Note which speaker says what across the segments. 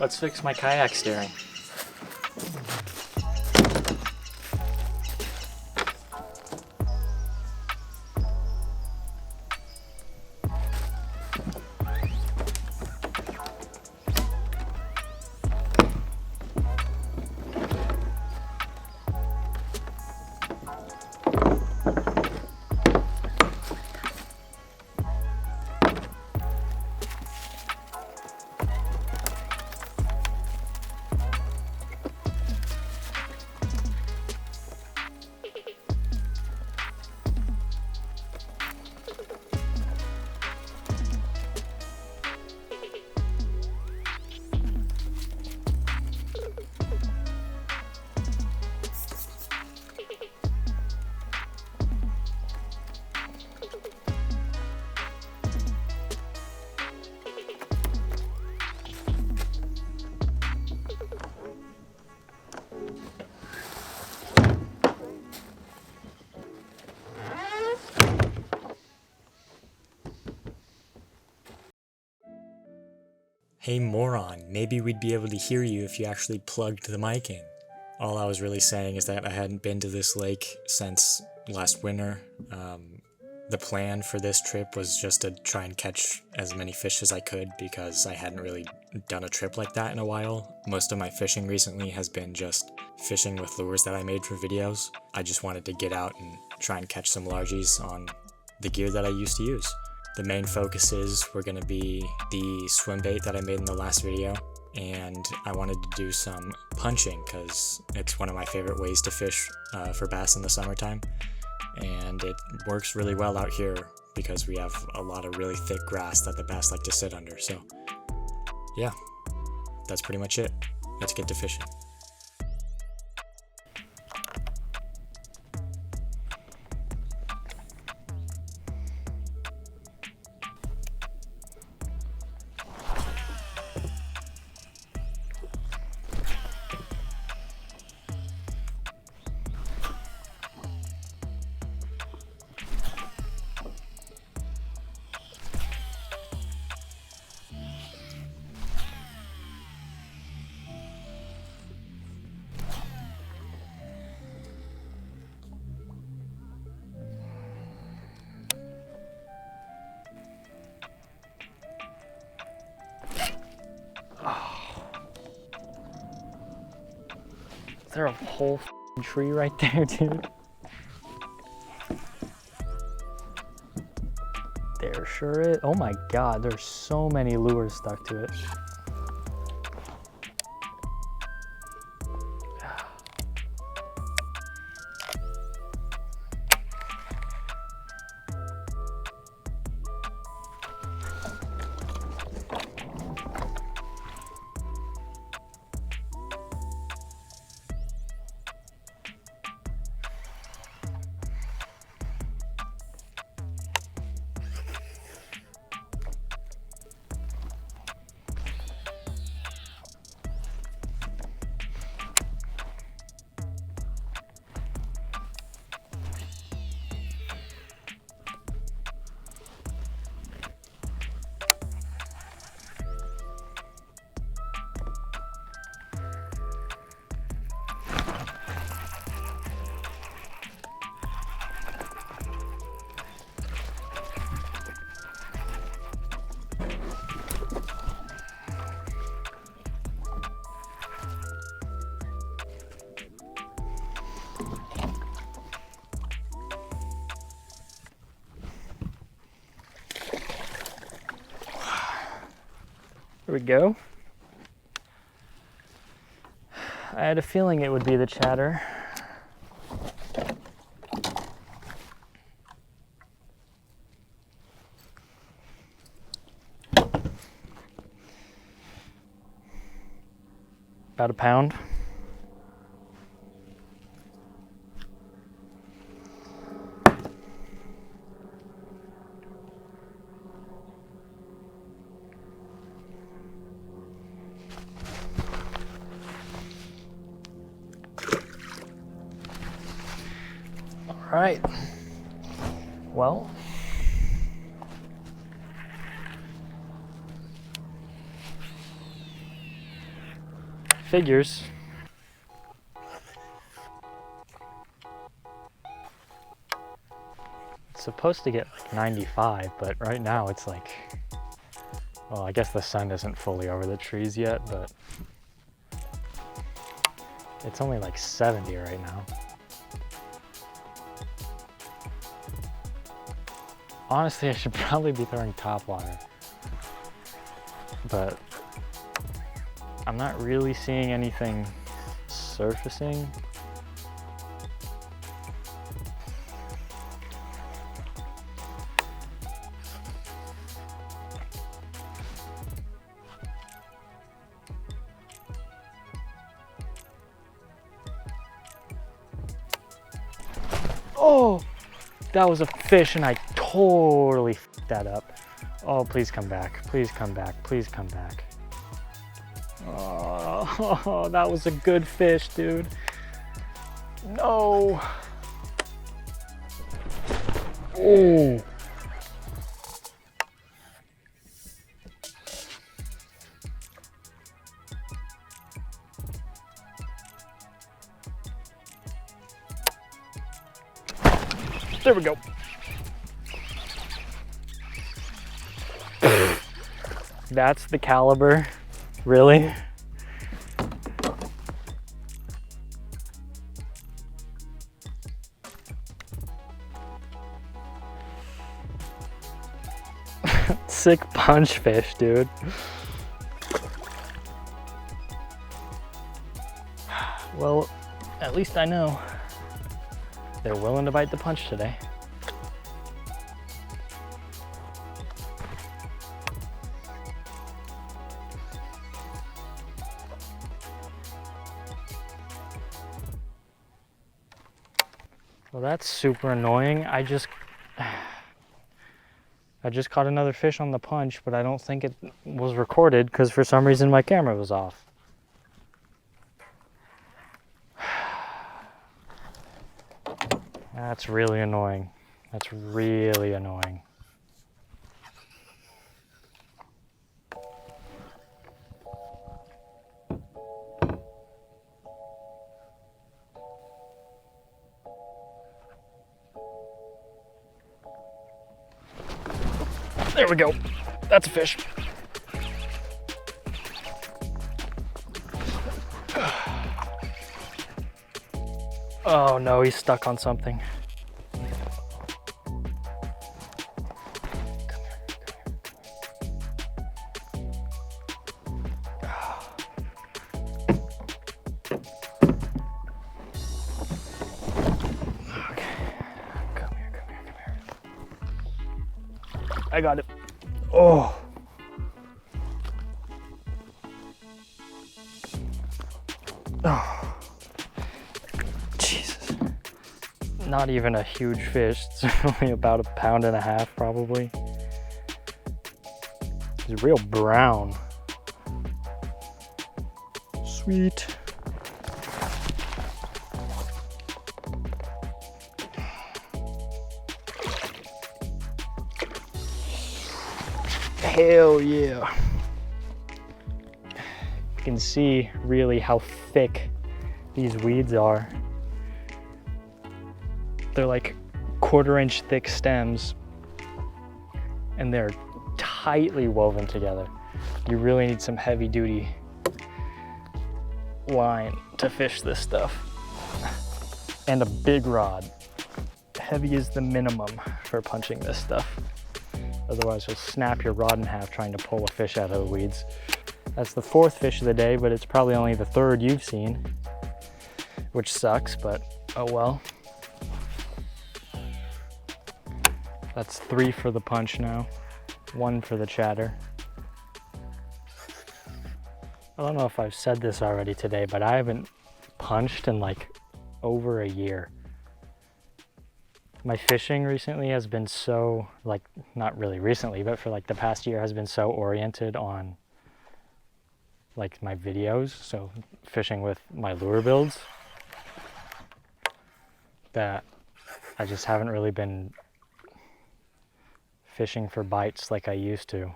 Speaker 1: Let's fix my kayak steering.
Speaker 2: Hey moron, maybe we'd be able to hear you if you actually plugged the mic in. All I was really saying is that I hadn't been to this lake since last winter. The plan for this trip was just to try and catch as many fish as I could because I hadn't really done a trip like that in a while. Most of my fishing recently has been just fishing with lures that I made for videos. I just wanted to get out and try and catch some largies on the gear that I used to use. The main focuses were going to be the swim bait that I made in the last video, and I wanted to do some punching because it's one of my favorite ways to fish for bass in the summertime, and it works really well out here because we have a lot of really thick grass that the bass like to sit under. So yeah, that's pretty much it. Let's get to fishing.
Speaker 1: Is there a whole tree right there, dude? There sure is. Oh my god, there's so many lures stuck to it. Here we go. I had a feeling it would be the chatter. About a pound. All right. Well, Figures. It's supposed to get like 95, but right now it's like, well, I guess the sun isn't fully over the trees yet, but it's only like 70 right now. Honestly, I should probably be throwing top water, but I'm not really seeing anything surfacing. Oh, that was a fish and I totally f***ed that up. Oh, please come back. Please come back. Please come back. Oh, that was a good fish, dude. No. Oh. There we go. That's the caliber, really? Sick punch fish, dude. Well, at least I know they're willing to bite the punch today. Well, that's super annoying. I just caught another fish on the punch, but I don't think it was recorded because for some reason my camera was off. That's really annoying. That's really annoying. There we go. That's a fish. Oh no, he's stuck on something. I got it. Oh. Oh. Jesus. Not even a huge fish. It's only about 1.5 pounds probably. He's real brown. Sweet. Hell yeah. You can see really how thick these weeds are. They're like 1/4 inch thick stems and they're tightly woven together. You really need some heavy duty line to fish this stuff. And a big rod. Heavy is the minimum for punching this stuff. Otherwise you'll snap your rod in half trying to pull a fish out of the weeds. That's the 4th fish of the day, but it's probably only the 3rd you've seen, which sucks, but oh well. That's 3 for the punch now, 1 for the chatter. I don't know if I've said this already today, but I haven't punched in like over a year. My fishing recently has been so, like, not really recently, but for like the past year has been so oriented on like my videos, so fishing with my lure builds, that I just haven't really been fishing for bites like I used to.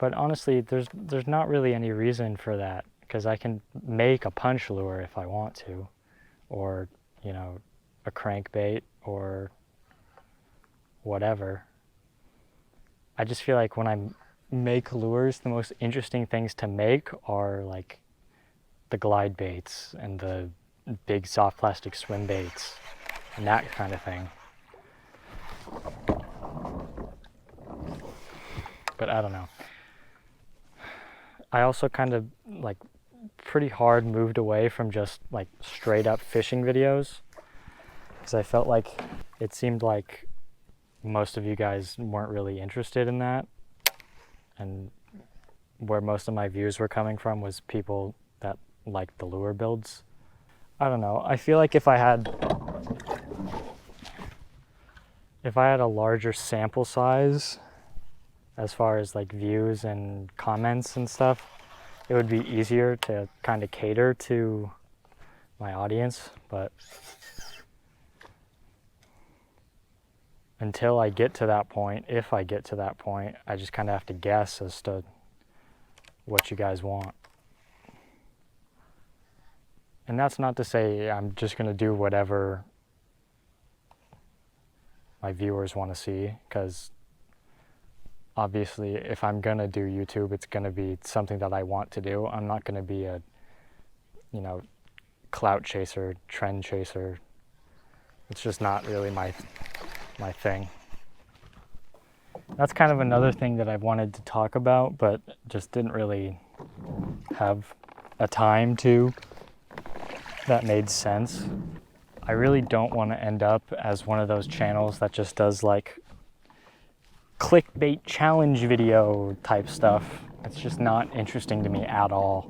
Speaker 1: But honestly, there's not really any reason for that, because I can make a punch lure if I want to, or, you know, a crankbait or whatever. I just feel like when I make lures, the most interesting things to make are like the glide baits and the big soft plastic swim baits and that kind of thing. But I don't know. I also kind of like pretty hard moved away from just like straight up fishing videos, because I felt like it seemed like most of you guys weren't really interested in that, and where most of my views were coming from was people that liked the lure builds. I don't know, I feel like if I had a larger sample size as far as like views and comments and stuff, it would be easier to kind of cater to my audience. But until I get to that point, if I get to that point, I just kind of have to guess as to what you guys want. And that's not to say I'm just going to do whatever my viewers want to see, because obviously if I'm going to do YouTube, it's going to be something that I want to do. I'm not going to be a, you know, clout chaser, trend chaser. It's just not really my thing. That's kind of another thing that I wanted to talk about, but just didn't really have a time to that made sense. I really don't want to end up as one of those channels that just does like clickbait challenge video type stuff. It's just not interesting to me at all.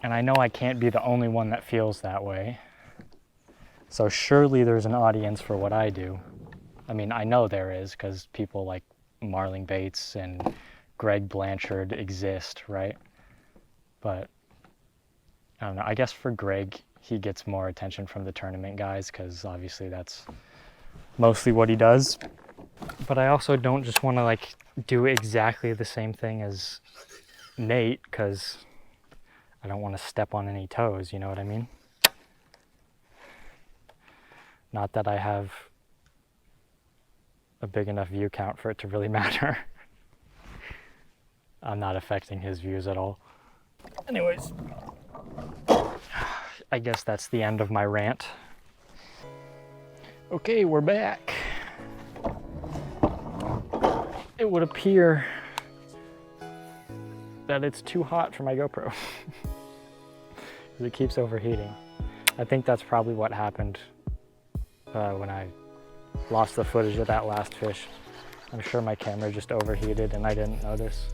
Speaker 1: And I know I can't be the only one that feels that way. So surely there's an audience for what I do. I mean, I know there is, because people like Marling Bates and Greg Blanchard exist, right? But I don't know, I guess for Greg, he gets more attention from the tournament guys, because obviously that's mostly what he does. But I also don't just want to like do exactly the same thing as Nate, because I don't want to step on any toes, you know what I mean? Not that I have a big enough view count for it to really matter. I'm not affecting his views at all. Anyways, I guess that's the end of my rant. Okay, we're back. It would appear that it's too hot for my GoPro. Because it keeps overheating. I think that's probably what happened when I lost the footage of that last fish. I'm sure my camera just overheated and I didn't notice.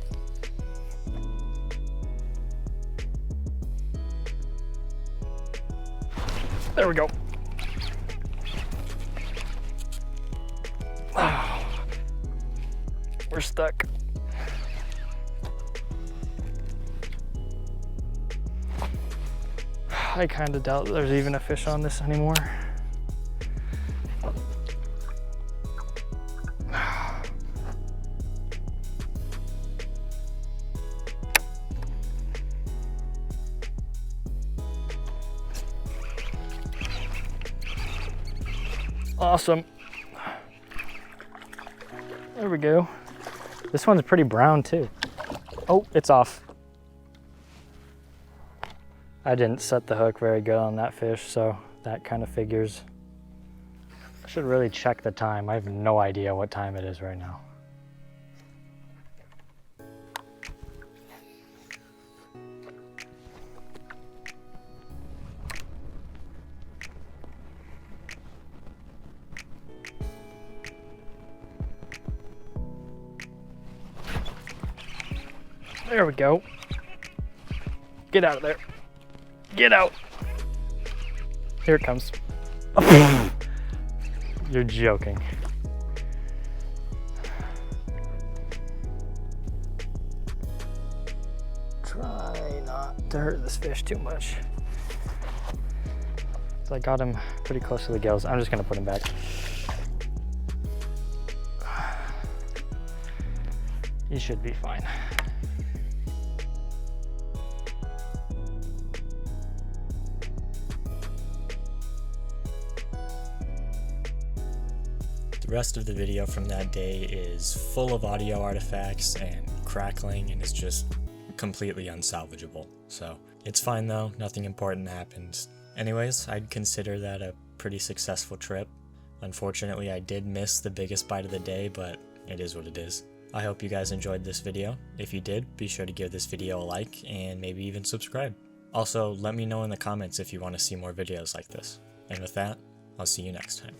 Speaker 1: There we go. We're stuck. I kind of doubt there's even a fish on this anymore. Awesome. There we go. This one's pretty brown too. Oh, it's off. I didn't set the hook very good on that fish, so that kind of figures. I should really check the time. I have no idea what time it is right now. There we go. Get out of there. Get out. Here it comes. You're joking. Try not to hurt this fish too much. So I got him pretty close to the gills. I'm just gonna put him back. You should be fine.
Speaker 2: The rest of the video from that day is full of audio artifacts and crackling and is just completely unsalvageable. So it's fine though, nothing important happened. Anyways, I'd consider that a pretty successful trip. Unfortunately, I did miss the biggest bite of the day, but it is what it is. I hope you guys enjoyed this video. If you did, be sure to give this video a like and maybe even subscribe. Also, let me know in the comments if you want to see more videos like this. And with that, I'll see you next time.